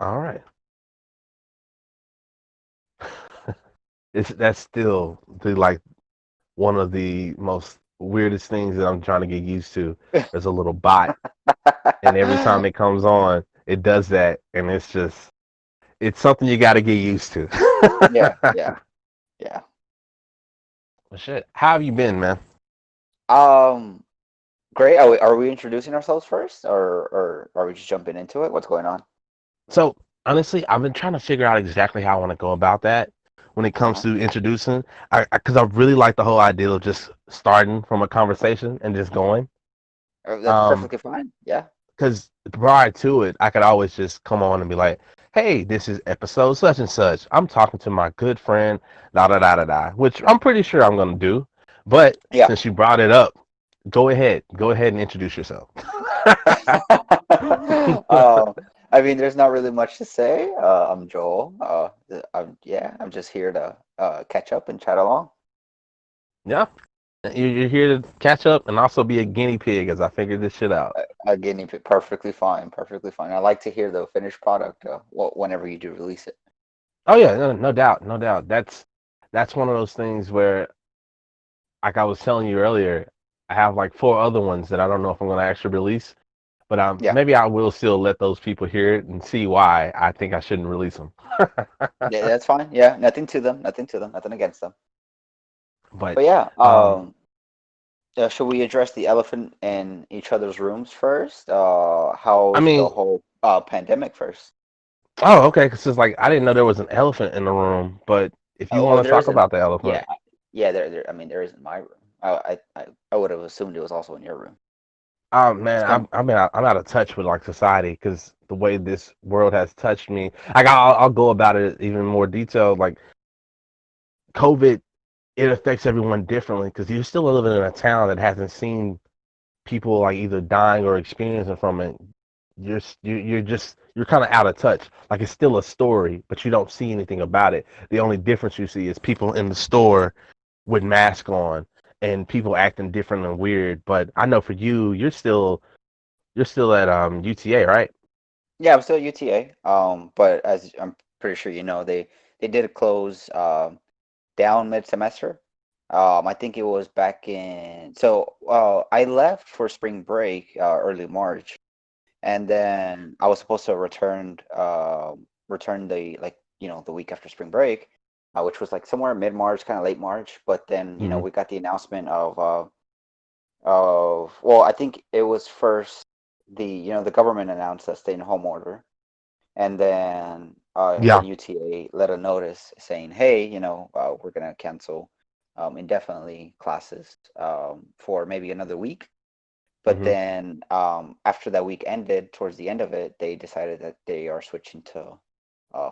All right. That's still like one of the most weirdest things that I'm trying to get used to. There's a little bot, and every time it comes on, it does that, and it's something you got to get used to. Yeah, yeah, yeah. Well, shit. How have you been, man? Um, Great. Are we introducing ourselves first, or are we just jumping into it? What's going on? So honestly, I've been trying to figure out exactly how I want to go about that when it comes Uh-huh. to introducing. Because I really like the whole idea of just starting from a conversation and just going. That's Um, perfectly fine. Yeah. because prior to it, I could always just come on and be like, "Hey, this is episode such and such. I'm talking to my good friend, da da da da da," which I'm pretty sure I'm gonna do. But Yeah. since you brought it up, go ahead and introduce yourself. Um, I mean, there's not really much to say. I'm Joel. I'm just here to catch up and chat along. Yeah, you're here to catch up and also be a guinea pig as I figure this shit out. Again, perfectly fine, perfectly fine. I like to hear the finished product. Whenever you do release it. Oh yeah, no doubt, no doubt. That's one of those things where, like I was telling you earlier, I have like four other ones that I don't know if I'm gonna actually release, but Yeah, maybe I will still let those people hear it and see why I think I shouldn't release them. yeah, that's fine. Yeah, nothing to them, nothing to them, nothing against them. But But yeah, um, should we address the elephant in each other's rooms first? I How's the mean, whole pandemic first? oh okay, because it's like I didn't know there was an elephant in the room, but if you Oh, want to there talk isn't. about the elephant. Yeah, yeah. I mean, there isn't my room. I would have assumed it was also in your room. Man, Some. I'm out of touch with like society because the way this world has touched me. Like I'll go about it even more detailed. Like COVID, it affects everyone differently because you're still living in a town that hasn't seen people like either dying or experiencing from it. You're kind of out of touch. Like it's still a story, but you don't see anything about it. The only difference you see is people in the store with masks on and people acting different and weird. But I know for you, you're still at UTA, right? Yeah, I'm still at UTA. But as I'm pretty sure you know, they did close down mid-semester. I think it was back in. So I left for spring break early March, and then I was supposed to return the like the week after spring break, which was like somewhere mid March, kind of late March. But then Hmm. we got the announcement of well, I think it was first the government announced a stay-in-home order, and then Yeah. UTA let a notice saying, hey, we're gonna cancel indefinitely classes for maybe another week. But Hmm. then after that week ended, towards the end of it, they decided that they are switching to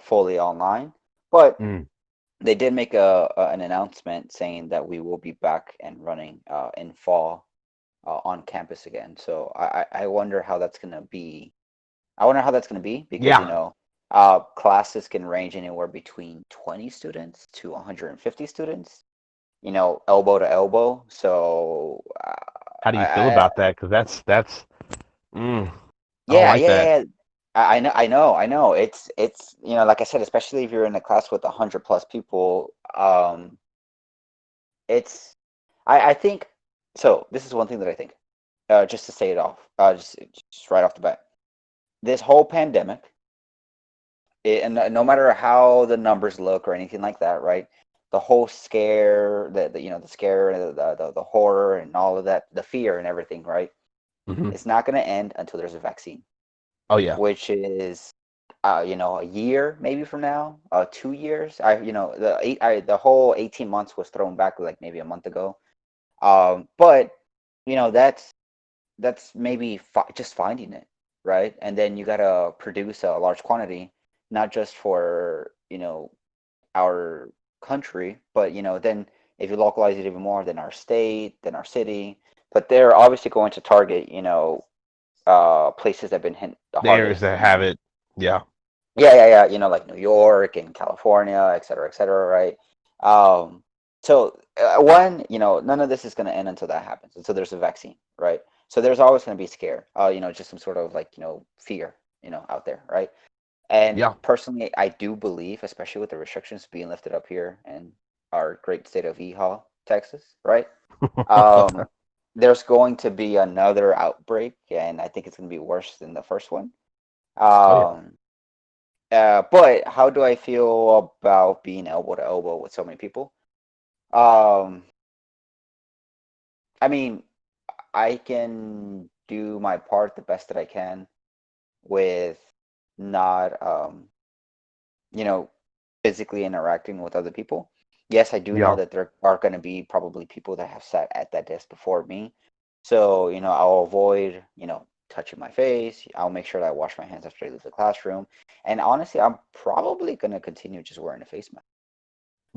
fully online. But Mm. they did make an announcement saying that we will be back and running in fall on campus again. So I wonder how that's gonna be. I wonder how that's gonna be because Yeah. classes can range anywhere between 20 students to 150 students. Elbow to elbow. So How do you feel I about that? Because that's mm, I don't yeah, like yeah, that. yeah. Yeah. I know. It's like I said, especially if you're in a class with 100 plus people, it's I think so. This is one thing that I think, just to say it off, just right off the bat. This whole pandemic, and no matter how the numbers look or anything like that, right? The whole scare, the scare, the horror, and all of that, the fear and everything, right? Hmm. It's not going to end until there's a vaccine, Oh yeah. which is a year maybe from now, 2 years. The whole 18 months was thrown back like maybe a month ago. But that's maybe just finding it, right? And then you gotta produce a large quantity, not just for our country, but then if you localize it even more, then our state, then our city. But they're obviously going to target places that have been hit the There's hardest. that have it. Yeah. Yeah, yeah, yeah. Like New York and California, et cetera, right? Um, so one, none of this is going to end until that happens, until there's a vaccine, right? So there's always going to be scare, just some sort of like fear, out there, right? And Yeah. personally, I do believe, especially with the restrictions being lifted up here in our great state of Ehaw, Texas, right? Um, there's going to be another outbreak, and I think it's going to be worse than the first one. Oh yeah. Um, but how do I feel about being elbow to elbow with so many people? Um, I mean, I can do my part the best that I can with not, you know, physically interacting with other people. Yes, I do know Yeah. that there are going to be probably people that have sat at that desk before me. So, I'll avoid, touching my face. I'll make sure that I wash my hands after I leave the classroom. And honestly, I'm probably going to continue just wearing a face mask.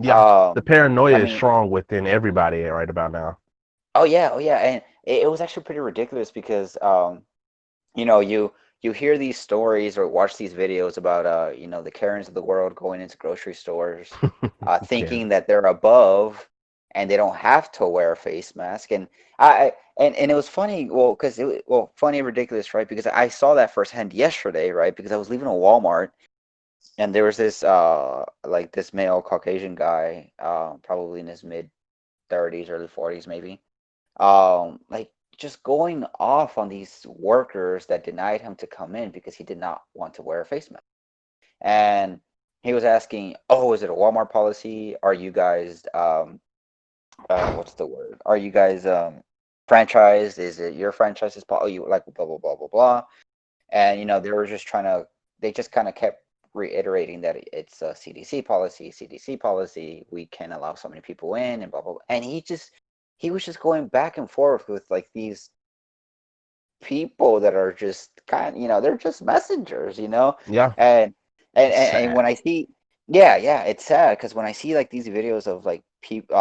Yeah. The Um, paranoia I is mean, strong within everybody right about now. oh yeah, and it was actually pretty ridiculous because you hear these stories or watch these videos about the Karens of the world going into grocery stores, Karen. thinking that they're above and they don't have to wear a face mask. And and it was funny, well, because funny and ridiculous, right? Because I saw that firsthand yesterday, right? Because I was leaving a Walmart and there was this like this male Caucasian guy, probably in his mid 30s, early 40s, maybe, like just going off on these workers that denied him to come in because he did not want to wear a face mask. And he was asking, "Oh, is it a Walmart policy? Are you guys what's the word? Are you guys franchised? Is it your franchise's policy? You like blah blah blah blah blah." And they were just they just kind of kept reiterating that it's a CDC policy, CDC policy. We can't allow so many people in, and blah blah blah. And he was just going back and forth with like these people that are just they're just messengers, Yeah. and It's and when sad. I see, yeah, it's sad because when I see like these videos of like people,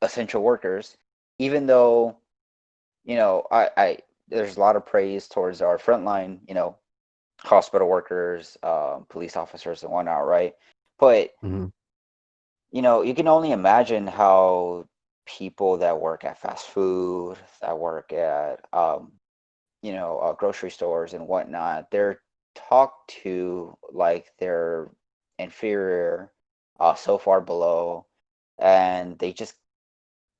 essential workers, even though I there's a lot of praise towards our frontline, hospital workers, police officers and whatnot, right? But Hmm. you can only imagine how people that work at fast food, that work at grocery stores and whatnot, they're talked to like they're inferior, so far below, and they just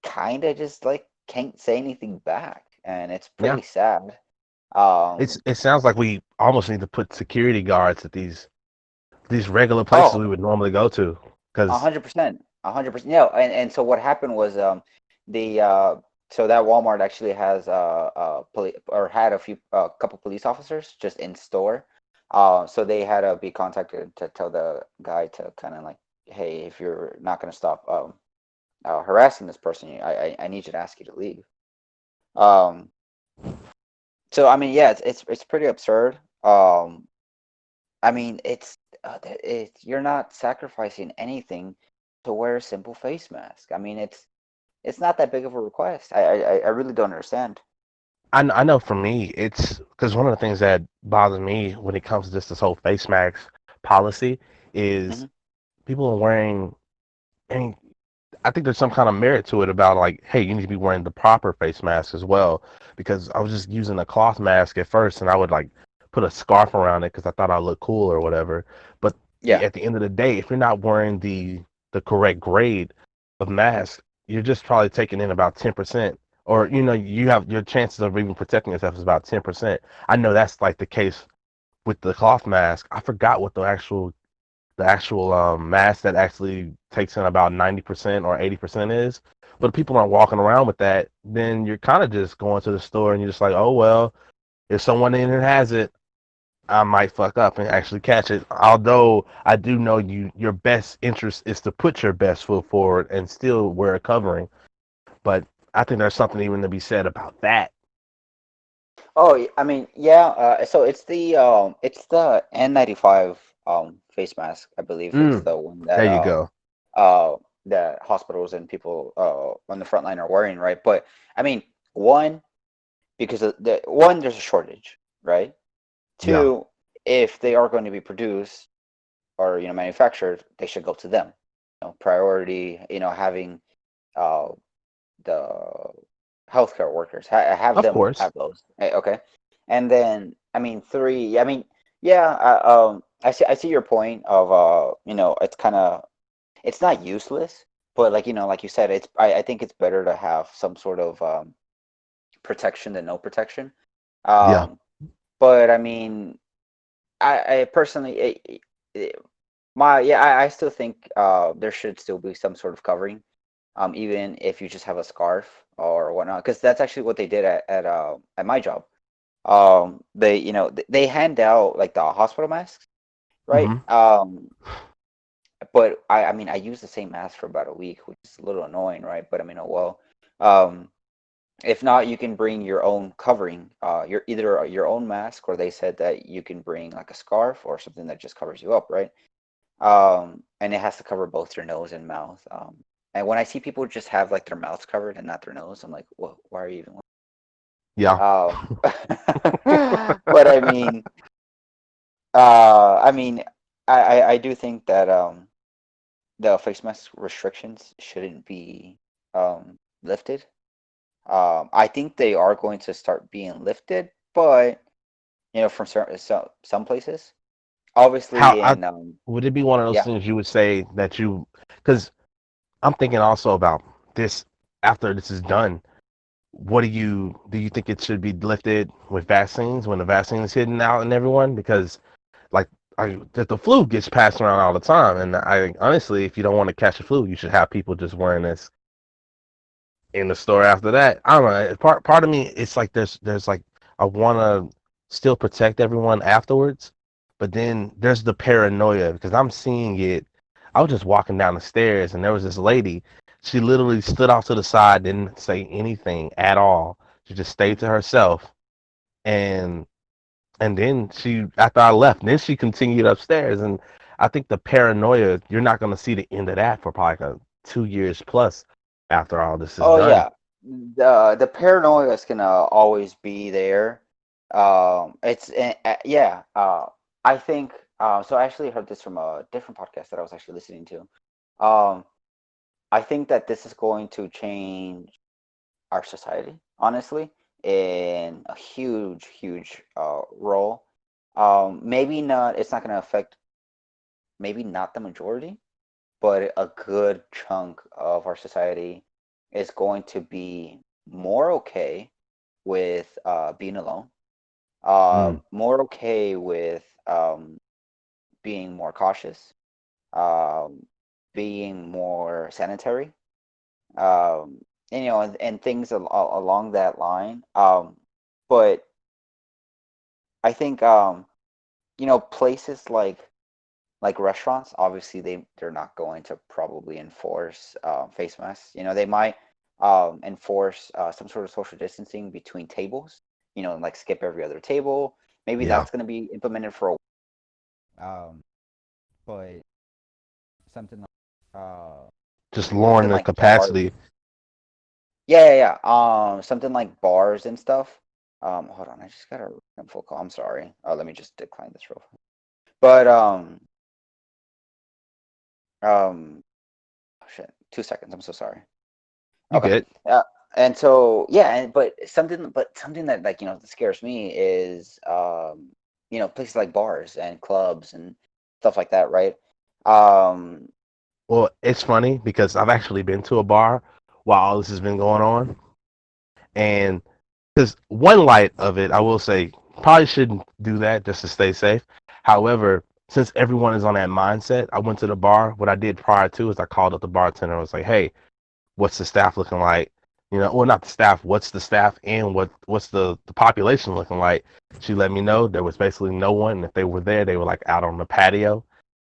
kind of just like can't say anything back, and it's Yeah. pretty sad. Um, It sounds like we almost need to put security guards at these regular places we oh, would normally go to. a Because hundred percent, 100%. Yeah, and so what happened was the so that Walmart actually has or had a few couple police officers just in store. So they had to be contacted to tell the guy to kind of like, hey, if you're not going to stop harassing this person, I need you to ask you to leave. Um, so I mean, yeah, it's pretty absurd. I mean, it's you're not sacrificing anything to wear a simple face mask. I mean, it's not that big of a request. I really don't understand. I know for me, it's because one of the things that bothers me when it comes to just this whole face mask policy is Hmm. people are wearing. I mean, I think there's some kind of merit to it about like, hey, you need to be wearing the proper face mask as well. Because I was just using a cloth mask at first, and I would like put a scarf around it because I thought I looked cool or whatever. But Yeah. at the end of the day, if you're not wearing the correct grade of mask, you're just probably taking in about 10%, or you have your chances of even protecting yourself is about 10%. I know that's like the case with the cloth mask. I forgot what the actual mass that actually takes in about 90% or 80% is. But if people aren't walking around with that, then you're kind of just going to the store and you're just like, oh, well, if someone in here has it, I might fuck up and actually catch it. Although I do know your best interest is to put your best foot forward and still wear a covering. But I think there's something even to be said about that. Oh, I mean, yeah. So it's the N95 face mask. I believe it's Mm, the one that there you go. that hospitals and people on the front line are wearing, right? But I mean, one, because there's a shortage, right? Yeah, Two, if they are going to be produced or manufactured, they should go to them. Priority, having uh, the healthcare workers have of them course. have those. Okay, and then I mean three. I mean Yeah, I see your point of it's kind of, it's not useless, but like like you said, I think it's better to have some sort of protection than no protection. Yeah, Um, but I mean, I personally, my yeah, I still think there should still be some sort of covering, even if you just have a scarf or whatnot, because that's actually what they did at my job. They they hand out like the hospital masks, right? hmm But I mean, I use the same mask for about a week, which is a little annoying, right? But I mean, oh well. Um, if not, you can bring your own covering, your either your own mask, or they said that you can bring like a scarf or something that just covers you up, right? And it has to cover both your nose and mouth. And when I see people just have like their mouths covered and not their nose, I'm like, well, why are you even? yeah, But I mean, I do think that the face mask restrictions shouldn't be lifted. I think they are going to start being lifted, but from some places, how obviously I in would it be one of those yeah. things you would say that you because I'm thinking also about this after this is done. What do you think it should be lifted with vaccines when the vaccine is hitting out and everyone? Because like that the flu gets passed around all the time, and I honestly, if you don't want to catch the flu, you should have people just wearing this in the store after that. I don't know. Part of me, it's like there's like I want to still protect everyone afterwards, but then there's the paranoia because I'm seeing it. I was just walking down the stairs and there was this lady. She literally stood off to the side, didn't say anything at all. She just stayed to Mhm. herself, and then after I left, then she continued upstairs, and I think the paranoia. You're not gonna see the end of that for probably like 2 years plus after all this is Oh done. yeah, the paranoia is gonna always be there. Yeah. I think so. I actually heard this from a different podcast that I was actually listening to. Um, I think that this is going to change our society, honestly, in a huge, huge role. Maybe not. It's not going to affect maybe not the majority, but a good chunk of our society is going to be more okay with being alone, Mm. more okay with being more cautious, um, being more sanitary, and and things along that line. But I think places like restaurants, obviously they're not going to probably enforce face masks. They might enforce some sort of social distancing between tables. Like skip every other table. Maybe Yeah, that's going to be implemented for a but something like just lowering something the like bars. capacity. Yeah, yeah, yeah. Something like bars and stuff. Hold on, I just got a random phone call. I'm sorry. Let me just decline this real quick. But oh, shit. 2 seconds. I'm so sorry. You Okay. good? Uh, and so yeah, but something that like that scares me is places like bars and clubs and stuff like that, right? Um, Well, it's funny because I've actually been to a bar while all this has been going on, and because one light of it, I will say, probably shouldn't do that just to stay safe. However, since everyone is on that mindset, I went to the bar. What I did prior to is I called up the bartender. I was like, "Hey, what's the staff looking like? Well, not the staff. What's the staff and what's the population looking like?" She let me know there was basically no one. And if they were there, they were like out on the patio.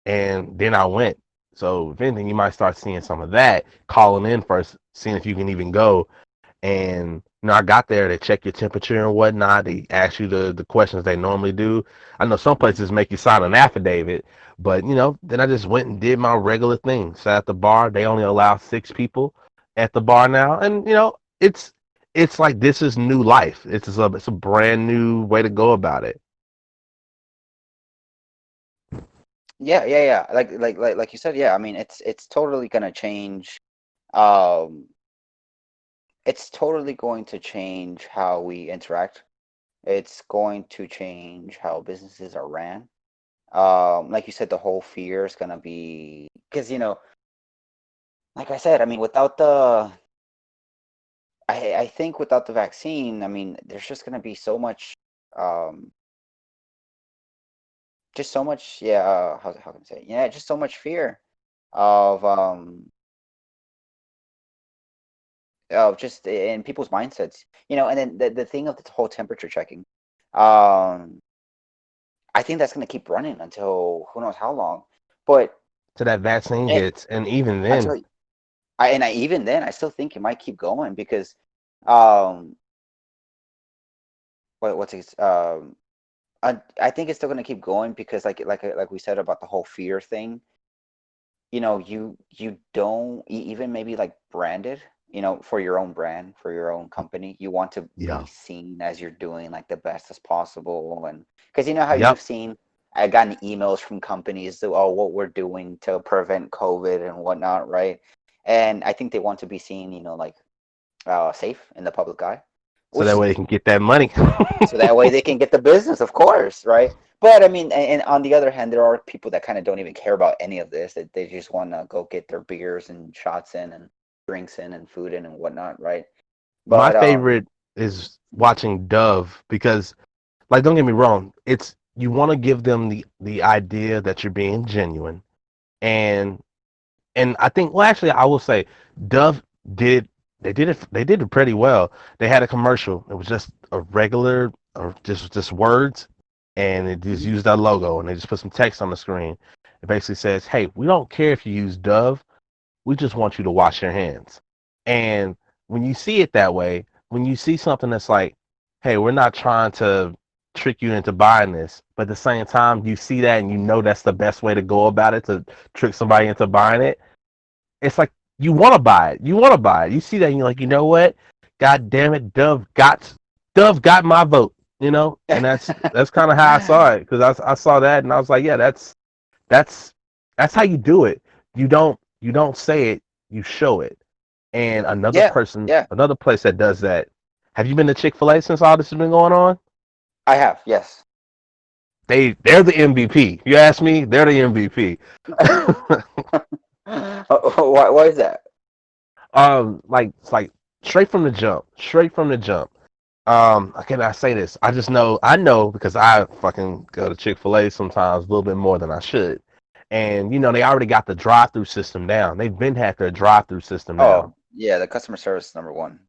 And then I went. So if anything, you might start seeing some of that. Calling in first, seeing if you can even go. And I got there. They check your temperature and whatnot. They ask you the questions they normally do. I know some mhm. places make you sign an affidavit, but then I just went and did my regular thing. Sat at the bar. They only allow 6 people at the bar now, and it's like this is new life. It's a brand new way to go about it. Yeah, yeah, yeah. Like you said, yeah. I mean, it's totally gonna change. Um, it's totally going to change how we interact It's going to change how businesses are ran. Like you said, the whole fear is gonna be because like I said, I mean, without the, I think without the vaccine, I mean, there's just gonna be so much, um, just so much, yeah. How can I say? It? Yeah, just so much fear of just in people's mindsets, and then the thing of the whole temperature checking, um, I think that's gonna keep running until who knows how long, but So that vaccine it, hits, and even then, until I even then I still think it might keep going because um what's it I think it's still gonna keep going because like we said about the whole fear thing, you don't even maybe like branded, for your own brand, for your own company, you want to be yeah, seen as you're doing like the best as possible, and because you know how yep. you've seen, I gotten emails from companies that, oh, what we're doing to prevent COVID and whatnot, right? And I think they want to be seen, like safe in the public eye, So that which way they can get that money. so that way they can get the business, of course, right? But I mean, and on the other hand, there are people that kind of don't even care about any of this. That they just want to go get their beers and shots in and drinks in and food in and whatnot, right? My But favorite is watching Dove because, like, don't get me wrong, it's you want to give them the idea that you're being genuine, and I think, well, actually, I will say, Dove did they did it pretty well. They had a commercial. It was just a regular, or just words, and it just mhm. used our logo, and they just put some text on the screen. It basically says, "Hey, we don't care if you use Dove. We just want you to wash your hands." And when you see it that way, when you see something that's like, "Hey, we're not trying to trick you into buying this," but at the same time, you see that and you know that's the best way to go about it, to trick somebody into buying it. It's like you want to buy it. You want to buy it. You see that and you're like, you know what? God damn it, Dove got my vote. And that's kind of how I saw it, because I saw that and I was like, yeah, that's that's how you do it. You don't say it, you show it. And Yeah, yeah, another place that does that. Have you been to Chick-fil-A since all this has been going on? I have, yes. They're the MVP. You ask me, they're the MVP. Why is that? Like it's like straight from the jump, straight from the jump. How can I say this? I know because I fucking go to Chick-fil-A sometimes a little bit more than I should. And they already got the drive-through system down. They've been had their drive-through system down. Oh, yeah, the customer service is number one.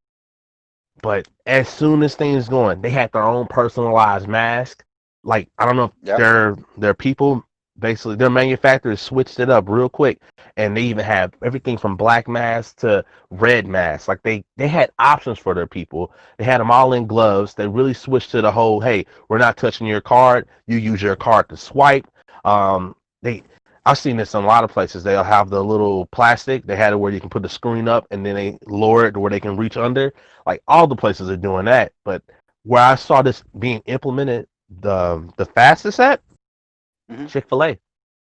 But as soon as things going, they had their own personalized mask. Like, I don't know if Yep. their people, basically their manufacturers switched it up real quick, and they even have everything from black masks to red masks. Like, they had options for their people. They had them all in gloves. They really switched to the whole, hey, we're not touching your card. You use your card to swipe. They I've seen this in a lot of places. They'll have the little plastic. They had it where you can put the screen up and then they lower it to where they can reach under. Like, all the places are doing that. But where I saw this being implemented the fastest at, Hmm. Chick-fil-A.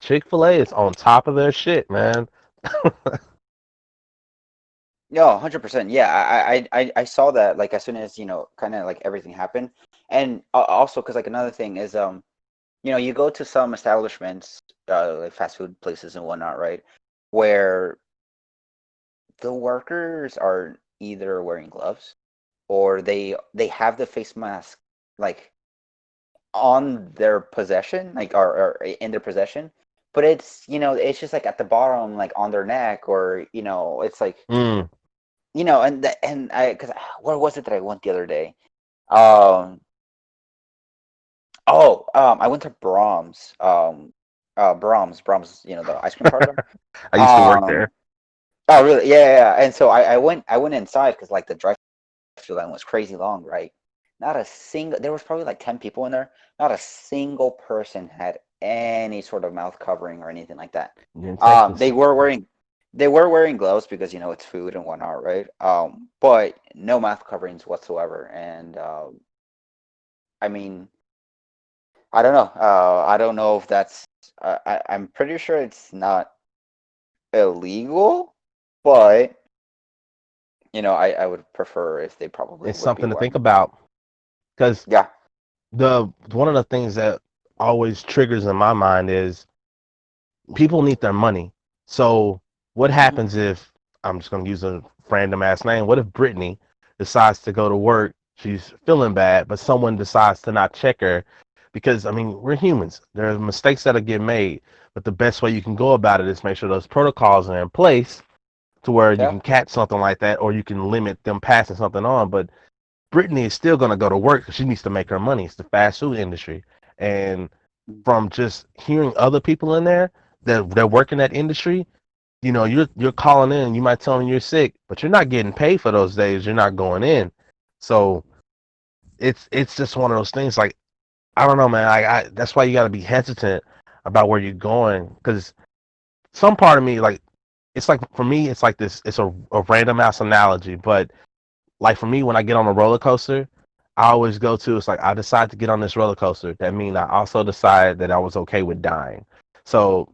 Chick-fil-A is on top of their shit, man. No, 100%. Yeah, I saw that like as soon as, kind of like everything happened. And also because like another thing is you go to some establishments, like fast food places and whatnot, right? Where the workers are either wearing gloves or they have the face mask like on their possession, like or in their possession, but it's just like at the bottom, like on their neck, or it's like Mm. and I because where was it that I went the other day? Um, I went to Brahms. Brahms, the ice cream parlor. I used to work Um, there. oh, really? Yeah, yeah, yeah. And so I went inside because like the drive-through line was crazy long, right? Not a single. There was probably like 10 people in there. Not a single person had any sort of mouth covering or anything like that. In Um, Texas. they were wearing they were wearing gloves because it's food and whatnot, right? But no mouth coverings whatsoever. And I mean, I don't know. I don't know if that's. I'm pretty sure it's not illegal, but I would prefer if they probably It's would be something to think wearing. about, because Yeah. the one of the things that always triggers in my mind is people need their money. So what Hmm. happens if I'm just gonna use a random ass name? What if Brittany decides to go to work? She's feeling bad, but someone decides to not check her because I mean we're humans. There are mistakes that'll get made, but the best way you can go about it is make sure those protocols are in place to where you Yeah. can catch something like that, or you can limit them passing something on. But Brittany is still gonna go to work because she needs to make her money. It's the fast food industry, and Mm. from just hearing other people in there that work in that industry, you're calling in. You might tell them you're sick, but you're not getting paid for those days. You're not going in. So it's just one of those things. Like I don't know, man. I that's why you got to be hesitant about where you're going because some part of me, like it's like for me, it's like this. It's a random ass analogy, but like for me, when I get on a roller coaster, I always go to it's like I decide to get on this roller coaster. That means I also decide that I was okay with dying. So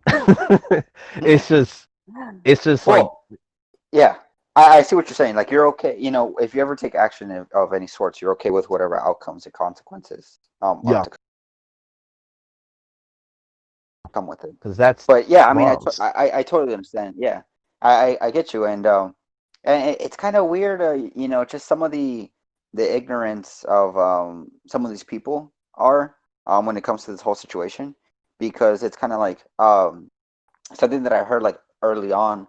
it's just it's just like Well, yeah, I see what you're saying. Like you're okay, if you ever take action of any sorts, you're okay with whatever outcomes and consequences are yeah, to come with it. because that's But yeah, I mean, moms. I totally understand. Yeah, I get you, and it's kind of weird, just some of the ignorance of some of these people are when it comes to this whole situation, because it's kind of like something that I heard like early on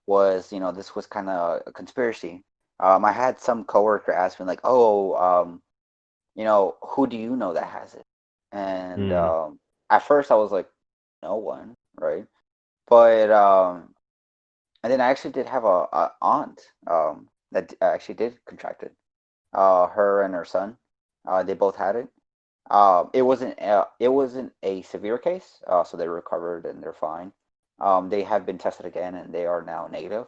was, this was kind of a conspiracy. I had some coworker ask me like, "Oh, who do you know that has it?" And Mm, at first I was like, "No one," right? But and then I actually did have a aunt that actually did contract it. Her and her son, they both had it. It wasn't a severe case, so they recovered and they're fine. They have been tested again and they are now negative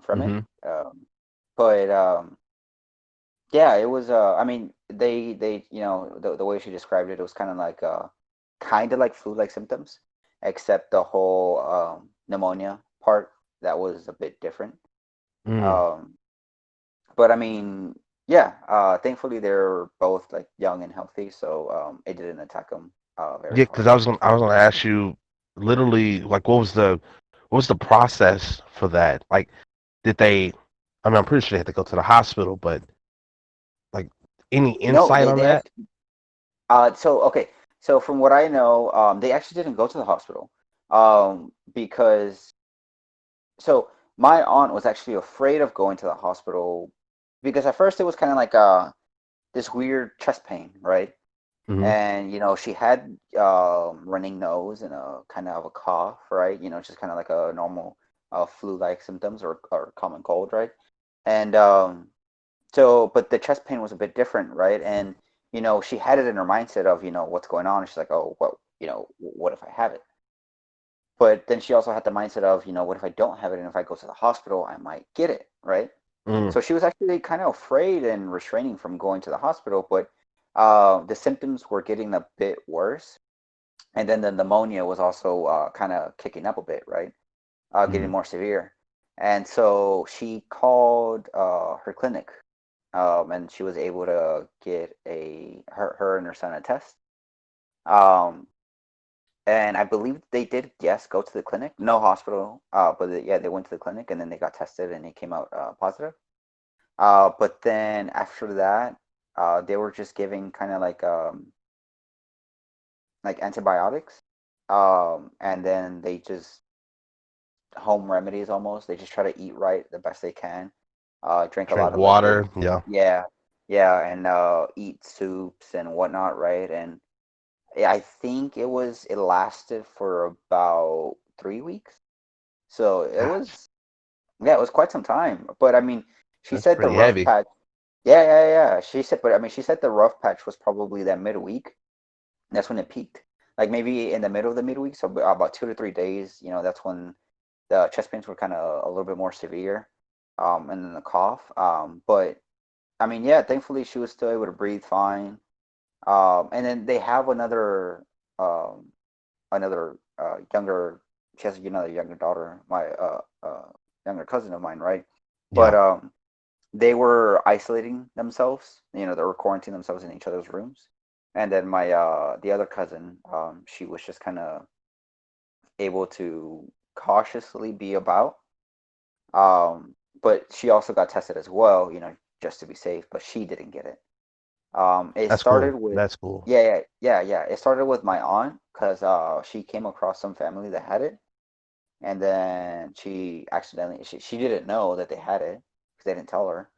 from it. mm-hmm. But yeah, it was. I mean, they the way she described it, it was kind of like flu-like symptoms, except the whole pneumonia part that was a bit different. Mm. Um, but I mean, yeah. Thankfully, they're both like young and healthy, so it didn't attack them very Yeah, because hard. I was gonna ask you literally like what was the process for that? Like, did they? I mean, I'm pretty sure they had to go to the hospital, but like, any No, insight they on they that? actually. So okay. So from what I know, they actually didn't go to the hospital, because so my aunt was actually afraid of going to the hospital because at first it was kind of like this weird chest pain, right? Mm-hmm. And she had running nose and a kind of a cough, right? Just kind of like a normal flu-like symptoms or common cold, right? And but the chest pain was a bit different, right? And she had it in her mindset of what's going on. And she's like, oh, what what if I have it? But then she also had the mindset of what if I don't have it, and if I go to the hospital, I might get it, right? Mm. So she was actually kind of afraid and restraining from going to the hospital, but the symptoms were getting a bit worse, and then the pneumonia was also kind of kicking up a bit, right? Getting Mm. more severe, and so she called her clinic, and she was able to get her and her son a test. Um, and I believe they did, yes, go to the clinic, no hospital, but yeah, they went to the clinic and then they got tested and it came out positive. But then after that, they were just giving kind of like antibiotics, and then they just home remedies almost. They just try to eat right the best they can, drink a lot Drink of liquids. water. Yeah. Yeah, yeah, and eat soups and whatnot, right? And yeah, I think it lasted for about 3 weeks. So it Gosh, was, yeah, it was quite some time. But I mean, she that's said the pretty rough heavy. patch. Yeah, yeah, yeah. She said, but I mean, she said the rough patch was probably that midweek. That's when it peaked. Like maybe in the middle of the midweek, so about 2 to 3 days. That's when the chest pains were kind of a little bit more severe, and then the cough. But I mean, yeah, thankfully she was still able to breathe fine. And then they have um, another younger. She has another younger daughter, my younger cousin of mine, right? But Yeah. they were isolating themselves. They were quarantining themselves in each other's rooms. and then my the other cousin, she was just kind of able to cautiously be about. But she also got tested as well, just to be safe, but she didn't get it. It That's started cool. with, That's cool. yeah. It started with my aunt because she came across some family that had it, and then she accidentally she didn't know that they had it because they didn't tell her.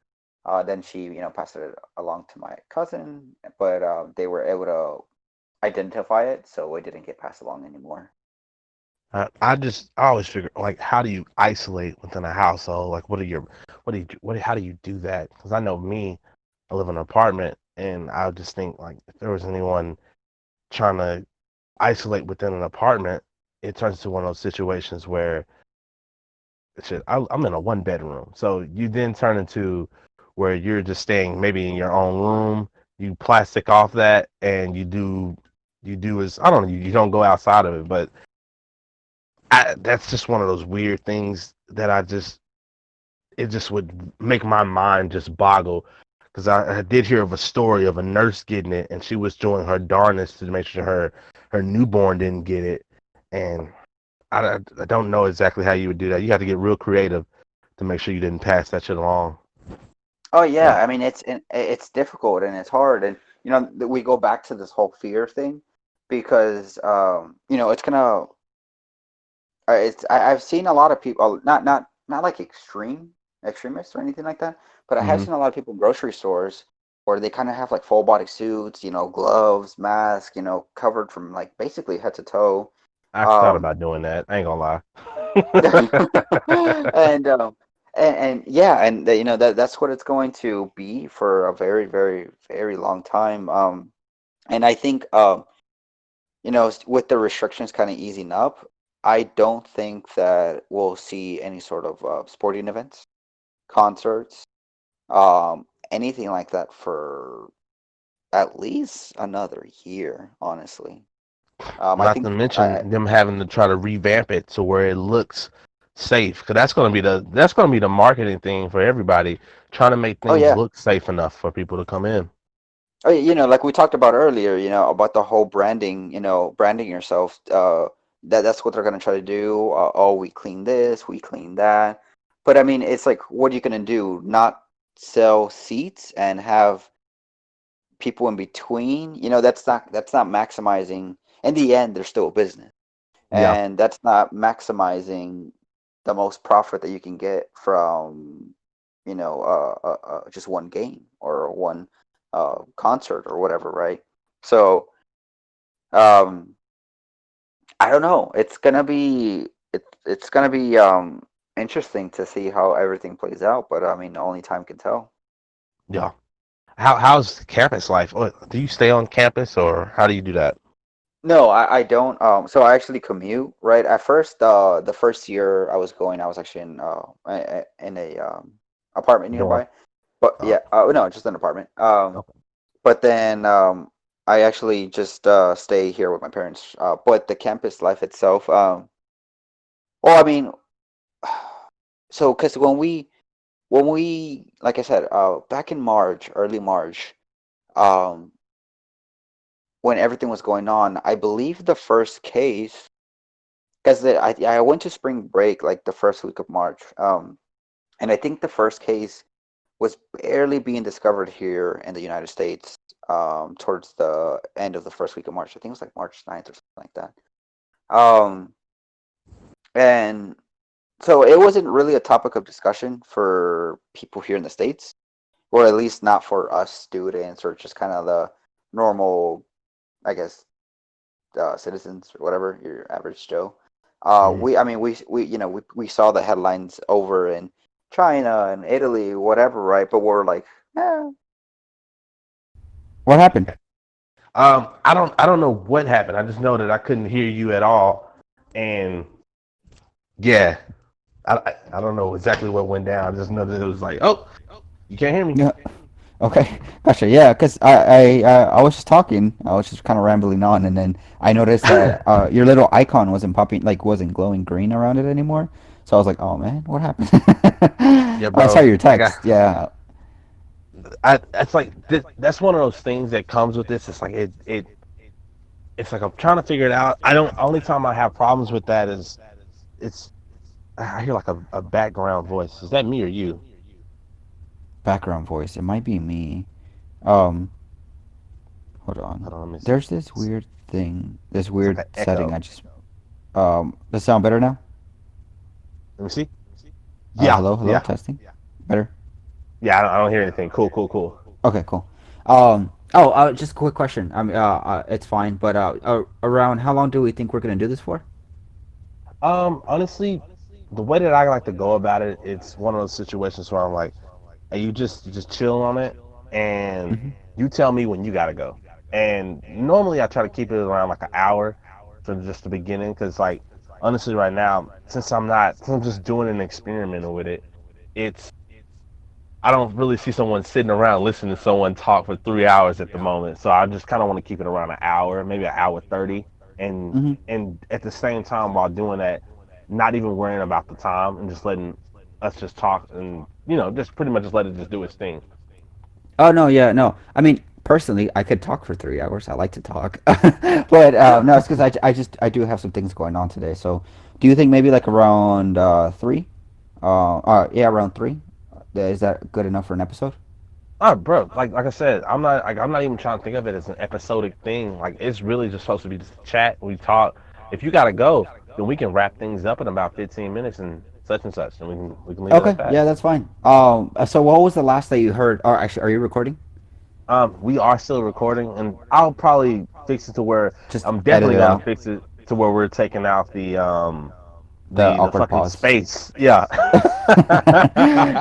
Then she passed it along to my cousin, but they were able to identify it, so it didn't get passed along anymore. I always figure like how do you isolate within a household? Like what do you how do you do that? Because I know me, I live in an apartment, and I would just think like if there was anyone trying to isolate within an apartment, it turns to one of those situations where shit, I'm in a one bedroom, so you then turn into where you're just staying maybe in your own room. You plastic off that, and you do as I don't know. You don't go outside of it, but that's just one of those weird things that it just would make my mind just boggle because I did hear of a story of a nurse getting it and she was doing her darnest to make sure her newborn didn't get it, and I don't know exactly how you would do that. You have to get real creative to make sure you didn't pass that shit along. Oh Yeah. yeah, I mean it's difficult and it's hard, and we go back to this whole fear thing because it's gonna I've seen a lot of people, not like extremists or anything like that, but I have Hmm. seen a lot of people in grocery stores where they kind of have like full body suits, gloves, mask, covered from like basically head to toe. I thought Um, about doing that. I ain't gonna lie. and yeah, and that's what it's going to be for a very, very, very long time. And I think with the restrictions kind of easing up, I don't think that we'll see any sort of sporting events, concerts, anything like that for at least another year, honestly. I Not to think mention them having to try to revamp it to where it looks safe, because that's gonna be the marketing thing for everybody, trying to make oh things yeah. look safe enough for people to come in. Oh, like we talked about earlier, about the whole branding, branding yourself. That's what they're gonna try to do. Oh, we clean this, we clean that. But I mean, it's like, what are you gonna do? Not sell seats and have people in between? That's not maximizing. In the end, they're still a business, Yeah, and that's not maximizing the most profit that you can get from, just one game or one concert or whatever, right? So, um, I don't know. It's gonna be interesting to see how everything plays out, but I mean, only time can tell. yeah. How's campus life? Do you stay on campus or how do you do that? No, I don't. So I actually commute, right? At first, the first year I was going, I was actually in a apartment Dorm. nearby. But Oh, yeah, no, just an apartment. okay. But then I actually just stay here with my parents. But the campus life itself, well, I mean, so because when we like I said, back in March, early March, um, when everything was going on, I believe the first case, because I went to spring break like the first week of March, and I think the first case was barely being discovered here in the United States, towards the end of the first week of March. I think it was like March 9th or something like that. Um, and so it wasn't really a topic of discussion for people here in the States, or at least not for us students or just kind of the normal, I guess, citizens or whatever, your average Joe. Hmm. I mean, we saw the headlines over in China and Italy, whatever, right? But we're like, eh, What happened? I don't know what happened. I just know that I couldn't hear you at all, and yeah, I don't know exactly what went down. I just know that it was like, oh, you can't hear me. Yeah. Okay. Gotcha. Yeah. Cause I was just talking. I was just kind of rambling on, and then I noticed that your little icon wasn't popping, like wasn't glowing green around it anymore. So I was like, oh man, what happened? Yeah, I saw bro. your text. Yeah. it's like this, that's one of those things that comes with this. It's like it's like I'm trying to figure it out. I don't. Only time I have problems with that is it's I hear like a background voice. Is that me or you? Background voice. It might be me. Um, hold on. Hold on, let me see. There's this weird thing. This It's like weird an setting. echo. I just. Does it sound better now? Let me see. Yeah, Hello, hello, yeah, testing. Better. yeah. I don't hear anything. Cool, cool, cool. Okay, cool. Just a quick question. It's fine, but around how long do we think we're gonna do this for? Honestly, the way that I like to go about it, it's one of those situations where I'm like, hey, you just chill on it, and Hmm. you tell me when you gotta go. And normally I try to keep it around like an hour from just the beginning, because like honestly, right now, since I'm just doing an experiment with it, it's I don't really see someone sitting around listening to someone talk for 3 hours at the moment. So I just kind of want to keep it around an hour, maybe an hour 30, and Hmm. and at the same time while doing that, not even worrying about the time and just letting us just talk and just pretty much just let it just do its thing. Oh no, yeah, no. I mean, personally, I could talk for 3 hours. I like to talk, but no, it's because I do have some things going on today. So, do you think maybe like around three? Yeah, around three. Is that good enough for an episode? Oh, bro, like I said, I'm not even trying to think of it as an episodic thing. Like it's really just supposed to be just a chat. We talk. If you gotta go, then we can wrap things up in about 15 minutes and such, and we can leave it at Okay, that. yeah, that's fine. So what was the last that you heard? Or actually, are you recording? We are still recording, and I'll probably fix it to where Just I'm edit definitely it gonna out. fix it to where we're taking out The the awkward fucking pause. space. Yeah.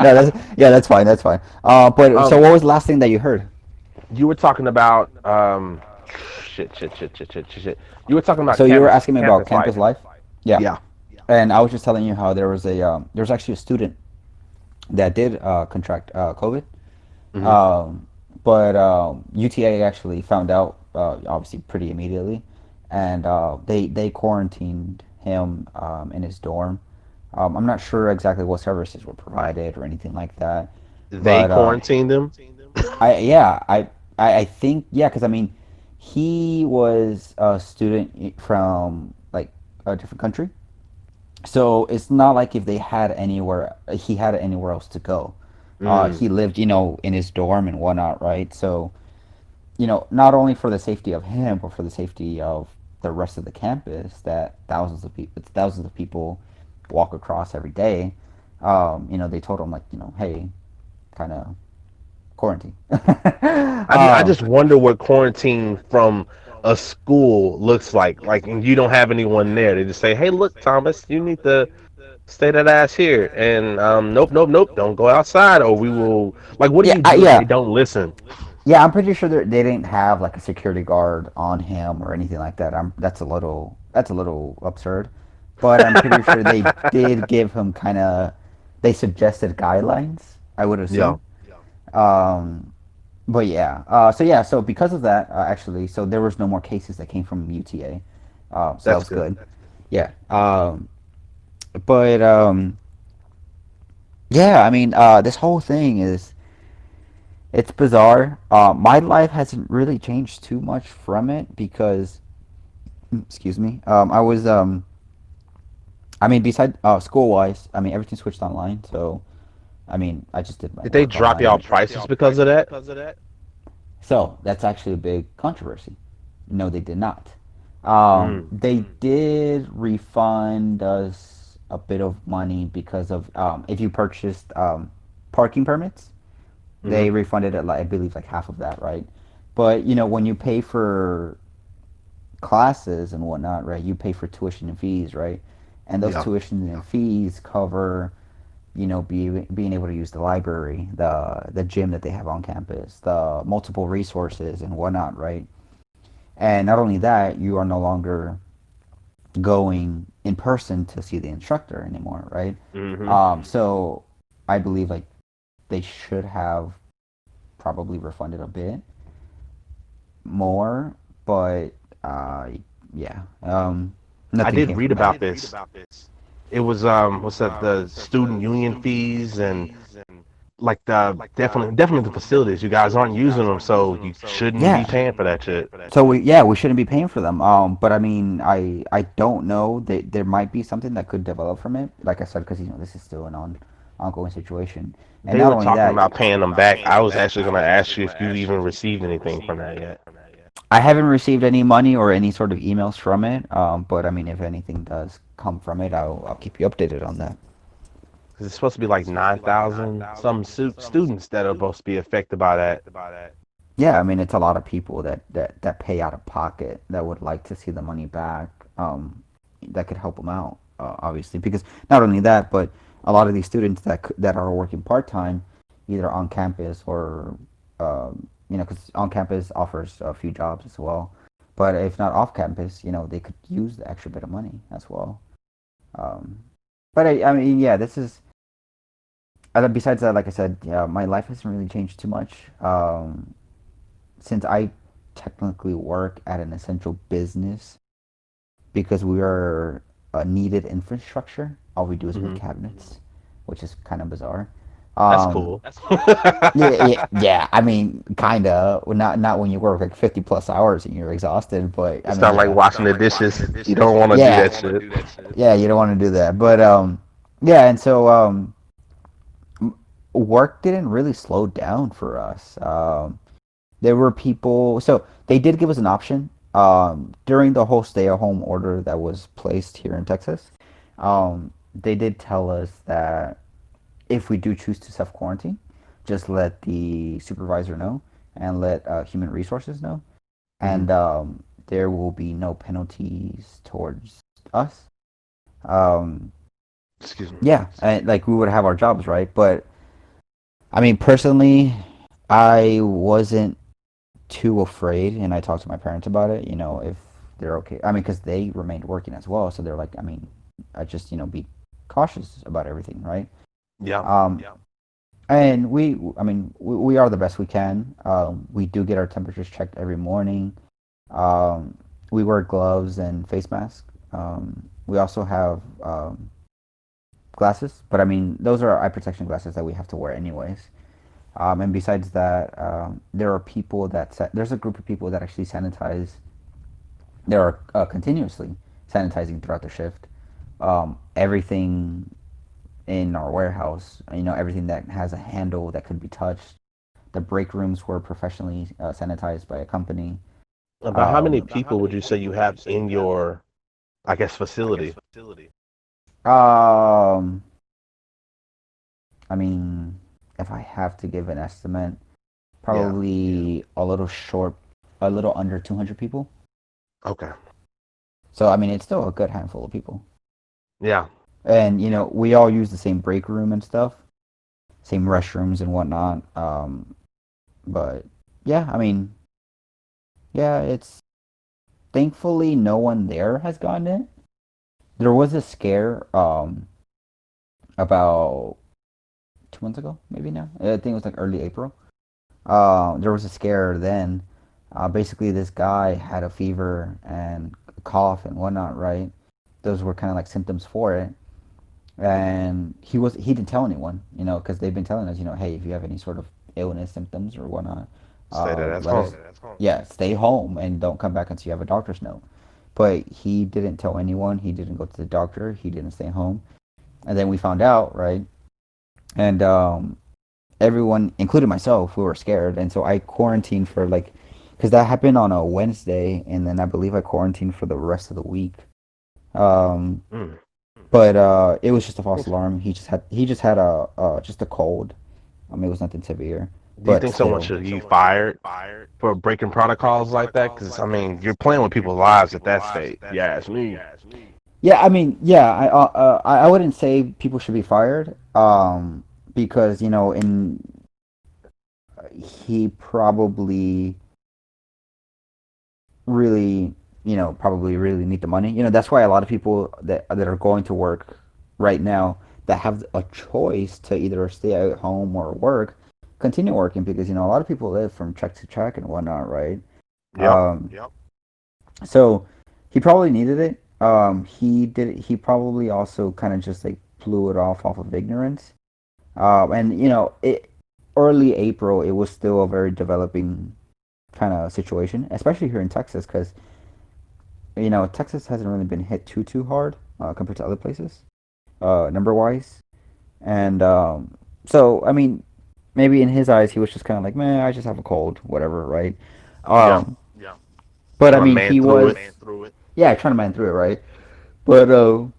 No, that's yeah, that's fine. That's fine. But so um, what was the last thing that you heard? you were talking about shit. You were talking about So you were asking me about campus life. campus life? Yeah. Yeah. And I was just telling you how there was actually a student that did contract COVID. Hmm. But UTA actually found out obviously pretty immediately, and they quarantined him in his dorm. I'm not sure exactly what services were provided or anything like that, They but quarantined them. I yeah I think yeah, because I mean he was a student from like a different country, so it's not like if they had anywhere he had anywhere else to go. Mm. He lived, in his dorm and whatnot, right? So, not only for the safety of him, but for the safety of the rest of the campus, that thousands of people walk across every day. They told him like, hey, kind of quarantine. I just wonder what quarantine from a school looks like. Like, and you don't have anyone there. They just say, "Hey, look, Thomas, you need to stay that ass here." And nope, nope, nope, don't go outside, or we will. Like, what do Yeah, you do if they yeah, don't listen? yeah. I'm pretty sure they didn't have like a security guard on him or anything like that. That's a little absurd, but I'm pretty sure they did give him kind of. They suggested guidelines, I would Yeah, assume. Um, but yeah, so because of that, actually, so there was no more cases that came from UTA, so that that's was good. good. Yeah, but yeah, I mean, this whole thing is it's bizarre. My life hasn't really changed too much from it because, excuse me, I mean, besides school wise, I mean, everything switched online, so I mean, I just did my Did they work drop online, y'all and prices because of that? so that's actually a big controversy. No, they did not. Mm. They did refund us a bit of money because of if you purchased parking permits, Hmm. they refunded it like I believe like half of that, right? But when you pay for classes and whatnot, right? You pay for tuition and fees, right? And those Yeah. tuition and fees cover being able to use the library, the gym that they have on campus, the multiple resources and whatnot, right? And not only that, you are no longer going in person to see the instructor anymore, right? Hmm. So I believe like they should have probably refunded a bit more, but uh, yeah, I nothing did came read from that. about this. It was what's that? The student union fees and like the definitely the facilities. You guys aren't using them, so you shouldn't be Yeah. paying for that shit. So we shouldn't be paying for them. But I mean, I don't know. There might be something that could develop from it. Like I said, because this is still an ongoing situation, and They not were only talking that, about paying them back. I was actually going to ask you if you even received anything from that yet. I haven't received any money or any sort of emails from it. But I mean, if anything does come from it, I'll keep you updated on that. Because it's supposed to be like 9,000 some students that are supposed to be affected by that. Yeah, I mean, it's a lot of people that pay out of pocket that would like to see the money back. That could help them out, obviously, because not only that, but a lot of these students that are working part time, either on campus or because on campus offers a few jobs as well. But if not off campus, they could use the extra bit of money as well. Um, but I mean, yeah, this is. Besides that, like I said, yeah, my life hasn't really changed too much. Since I technically work at an essential business because we are a needed infrastructure, all we do is make Hmm. cabinets, which is kind of bizarre. That's Um, cool. yeah. I mean, kind of. Not when you work like 50+ hours and you're exhausted, but I It's mean, not like yeah, washing the dishes. You don't want to do yeah, that shit. yeah. You don't want to do that, but yeah. And so work didn't really slow down for us. There were people, so they did give us an option during the whole stay-at-home order that was placed here in Texas. They did tell us that if we do choose to self-quarantine, just let the supervisor know and let human resources know, Hmm. and there will be no penalties towards us. Um, Excuse me. yeah, and like we would have our jobs, right? But I mean, personally, I wasn't too afraid, and I talked to my parents about it. If they're okay. I mean, because they remained working as well, so they're like, I mean, I just be cautious about everything, right? Yeah. Yeah. And I mean, we are the best we can. We do get our temperatures checked every morning. Um, we wear gloves and face masks. We also have glasses, but I mean, those are eye protection glasses that we have to wear anyways. And besides that, there are people there's a group of people that actually sanitize. They are continuously sanitizing throughout the shift. Everything in our warehouse, everything that has a handle that could be touched. The break rooms were professionally sanitized by a company. About how many Um, people would you say you have in your, I guess, facility? um, I mean, if I have to give an estimate, Yeah. probably a little under 200 people. Okay. So I mean, it's still a good handful of people. Yeah. And we all use the same break room and stuff, same restrooms and whatnot. But yeah, I mean, yeah, it's thankfully no one there has gotten it. There was a scare about 2 months ago, maybe now. I think it was like early April. There was a scare then. Basically, this guy had a fever and cough and whatnot. Right, those were kind of like symptoms for it. And he didn't tell anyone, because they've been telling us, hey, if you have any sort of illness symptoms or whatnot, Stay there. That's let us, home. yeah, stay home and don't come back until you have a doctor's note. But he didn't tell anyone. He didn't go to the doctor. He didn't stay home. And then we found out, right? And everyone, including myself, we were scared. And so I quarantined for like, because that happened on a Wednesday, and then I believe I quarantined for the rest of the week. Um, Mm. but it was just a false alarm. He just had a just a cold. It was nothing severe, Do you but think someone still. should be fired for breaking protocols like that? Because I mean, you're playing with people's lives at that state. Yeah, it's me. Yeah, I mean, yeah, I wouldn't say people should be fired. Because he really, probably really need the money. That's why a lot of people that are going to work right now that have a choice to either stay at home or work, continue working because a lot of people live from check to check and whatnot, right? Yep. Yep. So he probably needed it. He did. He probably also kind of just like blew it off of ignorance. And early April, it was still a very developing kind of situation, especially here in Texas, because Texas hasn't really been hit too hard compared to other places, number wise. And so, I mean, maybe in his eyes, he was just kind of like, man, I just have a cold, whatever, right? Yeah, Um, but I trying to mean, man he through was, it. yeah, trying to man through it, right? But no,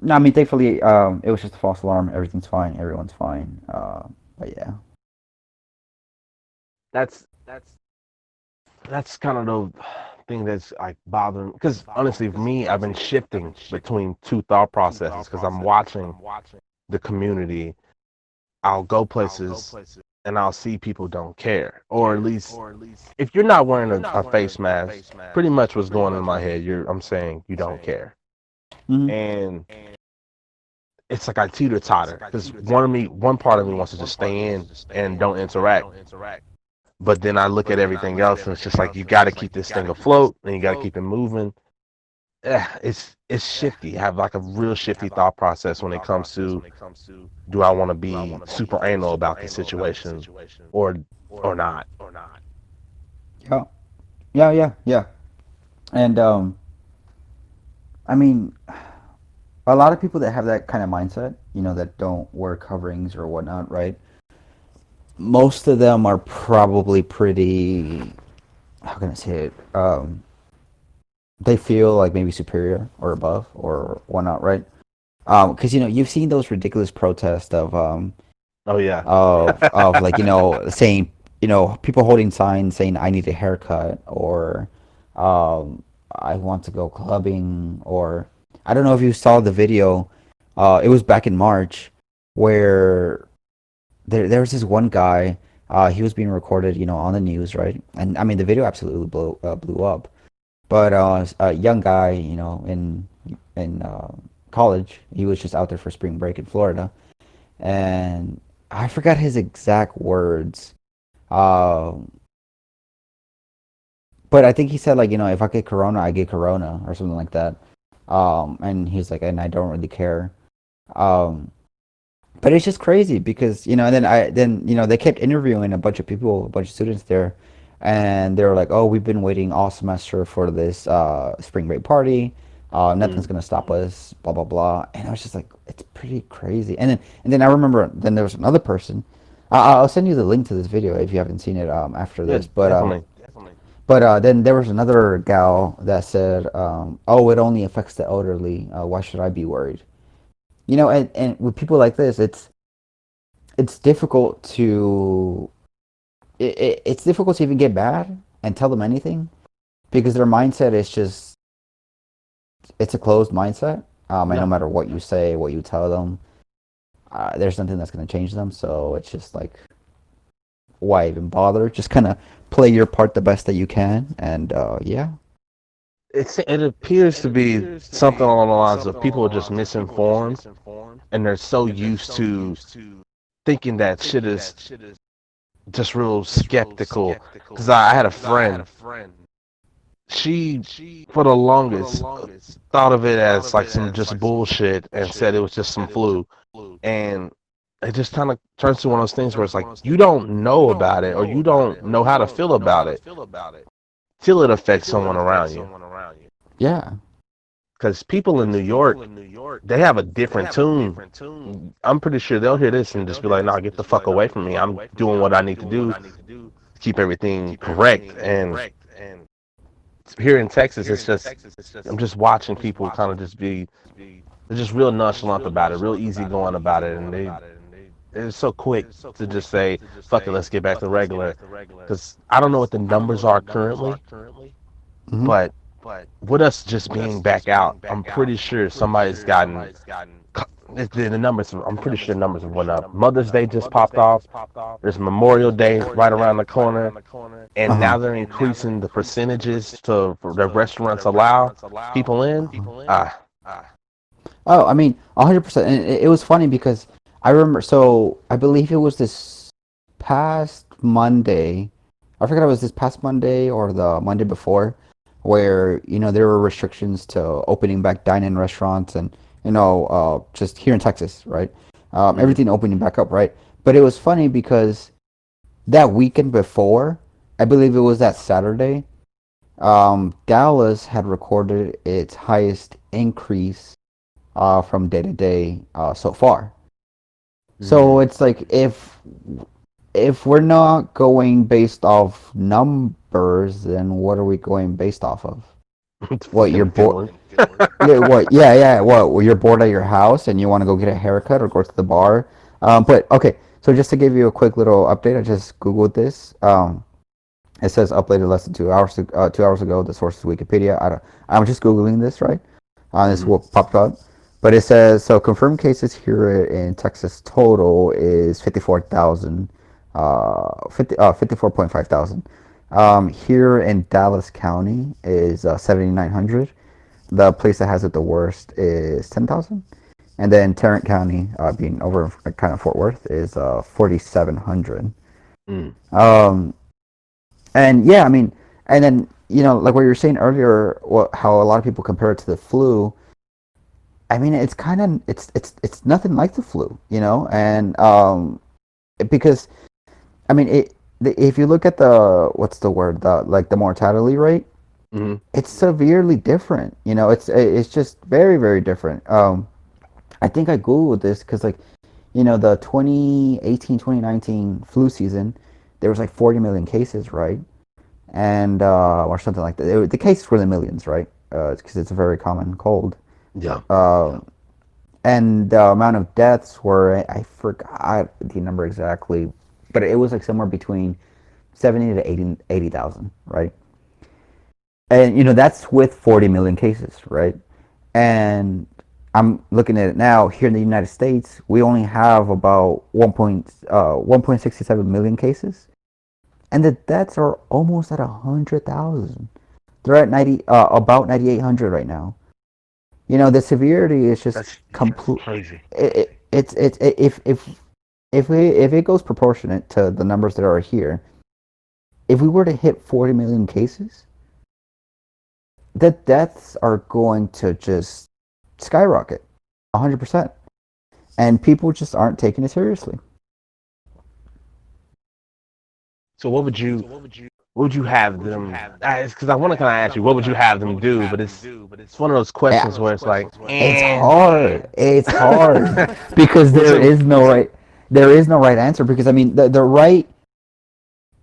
I mean, thankfully, it was just a false alarm. Everything's fine. Everyone's fine. But yeah. That's that's kind of the thing that's like bothering. Because honestly, for me, I've been shifting between two thought processes. Because I'm watching the community. I'll go places and I'll see people don't care, or at least if you're not wearing a face mask, pretty much what's going in my head. I'm saying you don't care, Hmm. and it's like I teeter totter because one part of me wants to just stay in and don't interact. But then I look at everything else and it's just like you got to keep this thing afloat and you got to keep it moving. It's shifty. I have like a real shifty thought process when it comes to do I want to be super anal about the situation or not. Yeah. Yeah. And I mean, a lot of people that have that kind of mindset, that don't wear coverings or whatnot, right? Most of them are probably pretty. How can I say it? They feel like maybe superior or above or whatnot, right? Because you've seen those ridiculous protests Oh yeah. of like saying people holding signs saying I need a haircut or I want to go clubbing or I don't know if you saw the video. It was back in March where there was this one guy. He was being recorded, on the news, right? And I mean, the video absolutely blew up. But a young guy, in college, he was just out there for spring break in Florida, and I forgot his exact words. Um, but I think he said like, if I get corona, I get corona or something like that. And he's like, and I don't really care. Um, but it's just crazy because and then they kept interviewing a bunch of people, a bunch of students there, and they were like, "Oh, we've been waiting all semester for this spring break party. Nothing's Mm. gonna stop us." Blah blah blah. And I was just like, "It's pretty crazy." And then I remember then there was another person. I'll send you the link to this video if you haven't seen it after Yeah, this. But definitely. then there was another gal that said, "Oh, it only affects the elderly. Why should I be worried?" And with people like this, it's difficult to it's difficult to even get mad and tell them anything because their mindset is just it's a closed mindset. And no Yeah. matter what you say, what you tell them, there's nothing that's going to change them. So it's just like, why even bother? Just kind of play your part the best that you can, and yeah. It appears to be something along the lines of people are just misinformed and they're so used to thinking that shit is just real skeptical. Because I had a friend, she for the longest thought of it as like some just bullshit and said it was just some flu. And it just kind of turns to one of those things where it's like you don't know about it or you don't know how to feel about it till it affects someone around you. Yeah. Because people in New York, they have a different tune. I'm pretty sure they'll hear this and just be like, "Nah, get the fuck away from me. I'm doing what I need to do to keep everything correct." And here in Texas, it's just I'm just watching people kind of just be they're just real nonchalant about it, real easygoing about it, and they're so quick to just say, "Fuck it, let's get back to regular." Because I don't know what the numbers are currently, Hmm. but with us just being back out, I'm pretty sure somebody's gotten the numbers. I'm pretty sure numbers have went up. Mother's Day just popped off. There's Memorial Day right around the corner, and Uh-huh. now they're increasing the percentages to for the restaurants allow people in. Ah, Oh, I mean, 100%. And it was funny because I remember. So I believe it was this past Monday. I forget if it was this past Monday or the Monday before, where there were restrictions to opening back dine-in restaurants and just here in Texas, right? mhm. Everything opening back up, right? But it was funny because that weekend before, I believe it was that Saturday, Dallas had recorded its highest increase from day to day so far. So Mm. it's like if we're not going based off numbers, then what are we going based off of? It's What you're fucking bored? feeling. Yeah, what? Yeah, yeah. What? You're bored at your house and you want to go get a haircut or go to the bar? But okay. So just to give you a quick little update, I just googled this. It says uploaded less than 2 hours 2 hours ago. The source is Wikipedia. I'm just googling this, right? This is Mm. what popped up. But it says so confirmed cases here in Texas total is 54,000, 54.5 thousand. Here in Dallas County is 7,900. The place that has it the worst is 10,000. And then Tarrant County, being over kind of Fort Worth, is 4,700. Mm. Um, and yeah, I mean, and then like what you were saying earlier, how a lot of people compare it to the flu. I mean, it's kind of it's nothing like the flu, and because I mean if you look at the what's the word the like the mortality rate, Mm. it's severely different. It's just very very different. I think I googled this because like the 2018-2019 flu season, there was like 40 million cases, right? And or something like that. The cases were in the millions, right? Because it's a very common cold. Yeah. Uh, and the amount of deaths were I forgot the number exactly, but it was like somewhere between 70 to 80,000, right? And that's with 40 million cases, right? And I'm looking at it now here in the United States, we only have about 1.67 million cases, and the deaths are almost at 100,000. They're at 90, about 9,800 right now. The severity is just That's complete. crazy. It's if it goes proportionate to the numbers that are here, if we were to hit 40 million cases, the deaths are going to just skyrocket 100%, and people just aren't taking it seriously. So what would you have them? It's because I want to kind of ask you, what would you have them do? But it's one of those questions where it's like, It's eh. hard. It's hard because What's it? there is no right answer. Because I mean, the right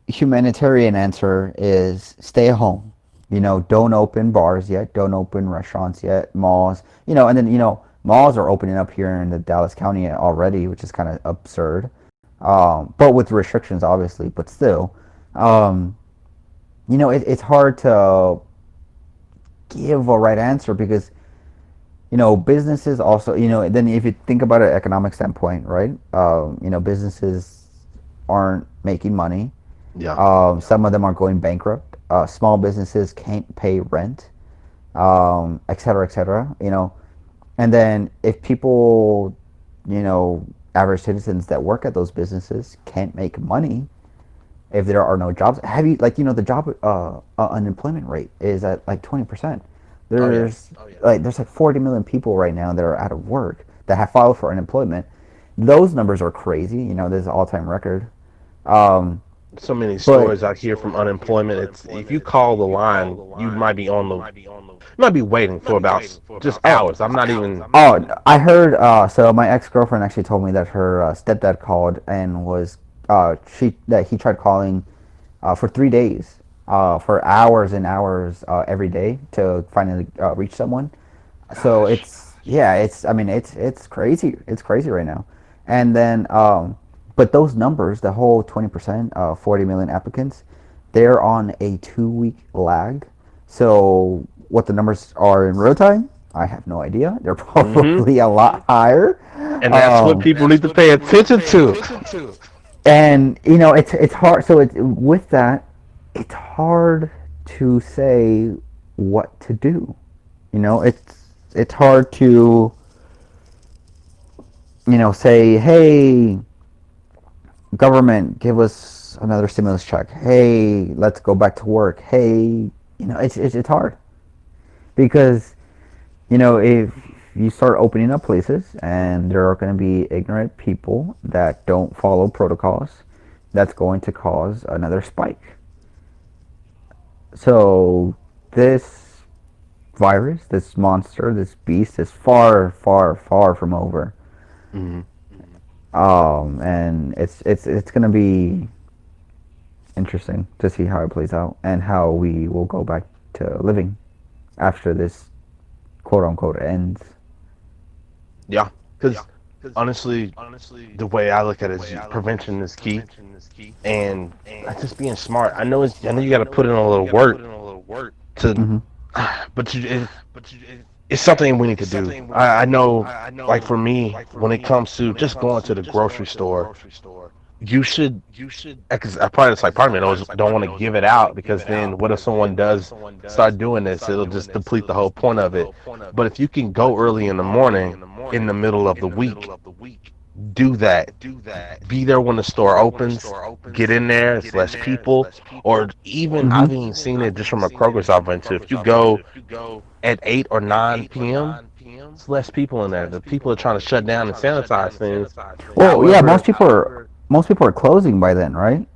humanitarian answer is stay at home. Don't open bars yet. Don't open restaurants yet. Malls. And then malls are opening up here in the Dallas County already, which is kind of absurd. But with restrictions, obviously. But still, um, it's hard to give a right answer because businesses also, then if you think about it economic standpoint, right? Businesses aren't making money. Yeah. Some of them are going bankrupt. Small businesses can't pay rent, et cetera, et cetera. And then if people, average citizens that work at those businesses can't make money, if there are no jobs, have you like the job unemployment rate is at like 20%. Oh yeah. There's like 40 million people right now that are out of work that have filed for unemployment. Those numbers are crazy. There's an all-time record. Um, So many but stories out here from unemployment. It's if you call the line, you might be on the, you might be waiting for about just oh hours. I'm not even. oh, I heard. So my ex-girlfriend actually told me that her stepdad called and was she that he tried calling for 3 days, for hours and hours every day to finally reach someone. So Gosh. it's I mean it's crazy. It's crazy right now. And then but those numbers, the whole 20%, 40 million applicants, they're on a 2 week lag. So what the numbers are in real time, I have no idea. They're Hmm. probably a lot higher. And that's what people need to pay attention to. And it's hard. So it's with that, it's hard to say what to do. It's hard to say, hey, government, give us another stimulus check. Hey, let's go back to work. Hey, it's hard because if you start opening up places and there are going to be ignorant people that don't follow protocols, that's going to cause another spike. So this virus, this monster, this beast is far, far, far from over. Mm-hmm. And it's gonna be interesting to see how it plays out and how we will go back to living after this quote unquote ends. Yeah, because honestly, the way I look at it is prevention is key, and just being smart. I know you got to put in a little work to, Hmm. but it's something we need to do. I know, like for me, when it comes to just going to the grocery store, you should. Because I probably it's like part of me don't want to give it out because then what if someone does start doing this? It'll just deplete the whole point of it. But if you can go early in the morning, in the middle of the week, do that. Be there when the store opens. Get in there. It's less people. Or even Hmm. I've even seen it just from a Kroger's I've been to. If you go at 8 or 9 p.m., it's less people in there. The people are trying to shut down and sanitize things. Well, yeah, However, most people are closing by then, right?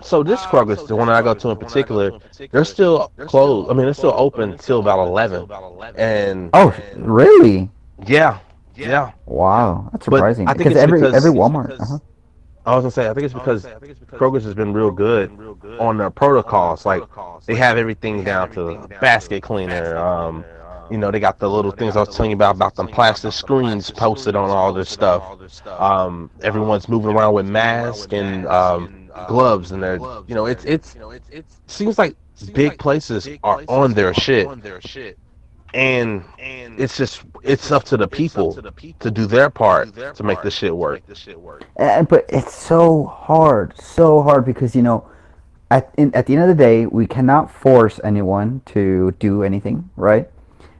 so this Kroger's, the one that I go to in particular, they're still closed. I mean, they're still open till about 11. And Oh, really? yeah, yeah. Wow, that's But surprising. I think Because it's every because Walmart. Uh-huh. I was gonna say I think it's because Kroger's has been real good on their protocols. Like they have everything down to basket cleaner. They got the little things I was telling you about them plastic screens posted on all this stuff. Everyone's moving around with masks and gloves, and they're it's seems like big places are on their shit, and it's up to the people to do their part to make this shit work. But it's so hard because at the end of the day, we cannot force anyone to do anything, right?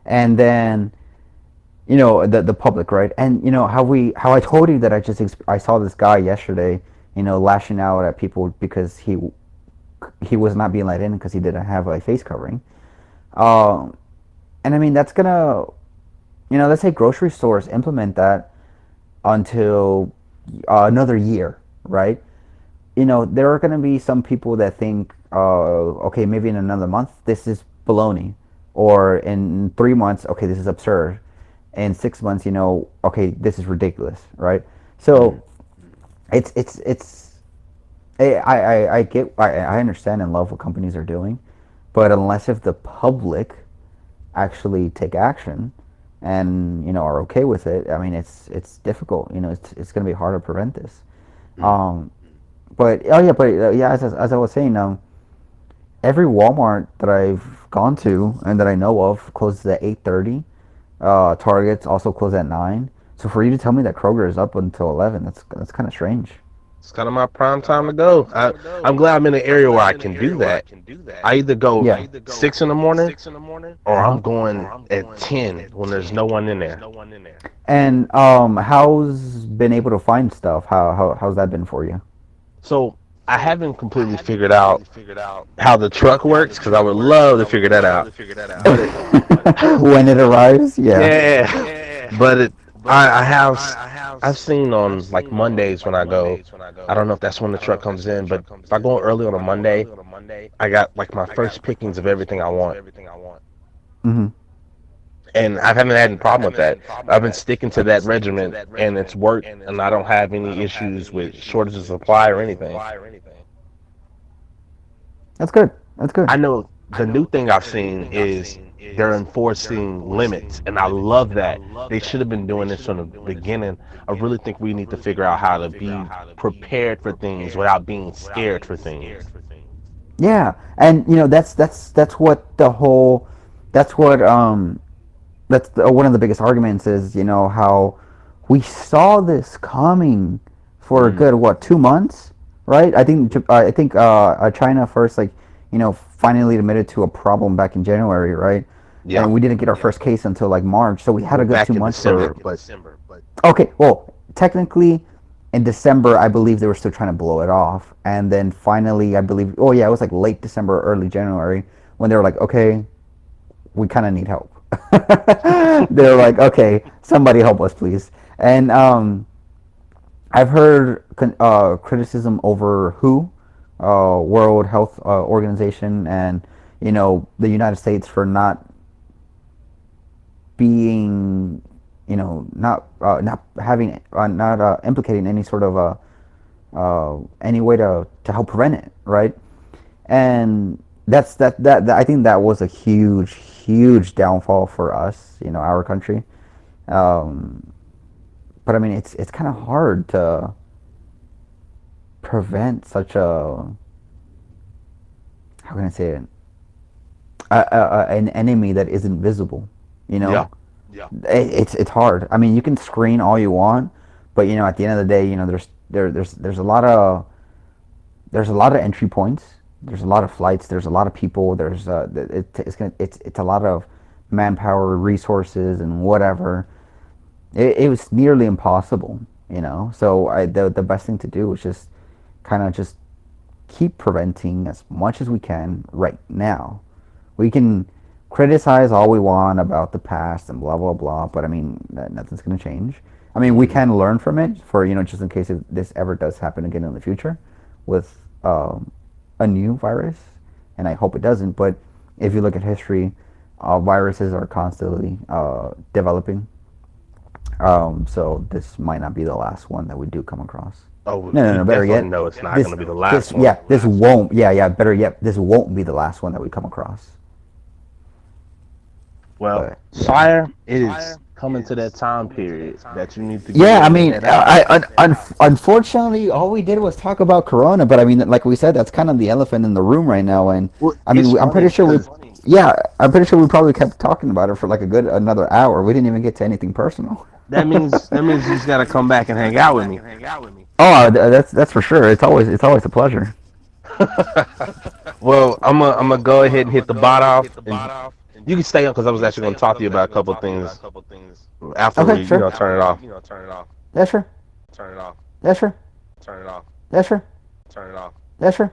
And then the public, right? And how I told you that I saw this guy yesterday, lashing out at people because he was not being let in because he didn't have a face covering. Um, and I mean that's gonna, let's say grocery stores implement that until another year, right? There are going to be some people that think, okay, maybe in another month, this is baloney. Or in 3 months, okay, this is absurd. In 6 months, okay, this is ridiculous, right? So it's I get, I understand and love what companies are doing, but unless if the public actually take action and are okay with it, I mean it's difficult. It's going to be hard to prevent this. Um, but yeah, as I was saying, every Walmart that I've gone to and that I know of closes at 8:30. Target's also closed at 9. So for you to tell me that Kroger is up until 11, that's kind of strange. It's kind of my prime time to go. I'm glad I'm in an area where I can do that. I either go Yeah. 6 in the morning or Uh huh. I'm going at 10 when there's no one in there. And how's been able to find stuff? How's that been for you? So I haven't completely figured out how the truck works because I would love to figure that out. But When it arrives, yeah. yeah, but I have I've seen on like Mondays when I go. I don't know if that's when the truck comes in, but if I go early on a Monday, I got like my first pickings of everything I want. Hmm. And I haven't had any problem with that. I've been sticking to that regimen, and it's worked, and I don't have any issues with shortages of supply or anything. That's good. That's good. I know the new thing I've seen is they're enforcing limits, and I love that. They should have been doing this from the beginning. I really think we need to figure out how to be prepared for things without being scared for things. Yeah, and that's what the whole, that's what one of the biggest arguments is. How we saw this coming for a Mm. good, what, 2 months, right? I think China first, like, finally admitted to a problem back in January, right? Yeah, And we didn't get our first case until like March, so we had a good back two in months December, for. but Okay, well, technically, in December, I believe they were still trying to blow it off, and then finally, I believe, oh yeah, it was like late December, early January, when they were like, okay, we kind of need help. They're like, okay, somebody help us, please. And I've heard criticism over World Health Organization, and the United States for not being, not having, not implicating any sort of any way to help prevent it, right? And that I think that was a huge downfall for us, our country. Um, but I mean, it's kind of hard to prevent such a, how can I say it, an enemy that isn't visible. You Yeah. know, it's hard. I mean, you can screen all you want, but at the end of the day, there's there's a lot of entry points. There's a lot of flights. There's a lot of people. It's a lot of manpower, resources, and whatever. It was nearly impossible, So the best thing to do is just kind of just keep preventing as much as we can right now. We can criticize all we want about the past and blah blah blah, but I mean nothing's going to change. I mean, we can learn from it for just in case if this ever does happen again in the future with a new virus, and I hope it doesn't. But if you look at history, viruses are constantly developing. So this might not be the last one that we do come across. Oh, No. you Better yet, definitely know it's not this going to be the last one. yeah, this won't. Yeah. Better yet, this won't be the last one that we come across. Well, But yeah. sire, it is coming to that time period that you need to Yeah, get I in mean, and out. unfortunately, all we did was talk about Corona. But I mean, like we said, that's kind of the elephant in the room right now. And Well, I mean, it's I'm pretty funny sure because I'm pretty sure we probably kept talking about it for like a good another hour. We didn't even get to anything personal. that means you just got to come back and hang out with me. Oh, that's for sure. It's always a pleasure. Well, I'm gonna go ahead and hit the bot off, and you can stay up because I was actually going to talk to you about a couple of things after Okay, we sure. turn it off. Yeah, sure. Yeah, sure. Yeah, sure. Yeah, sure.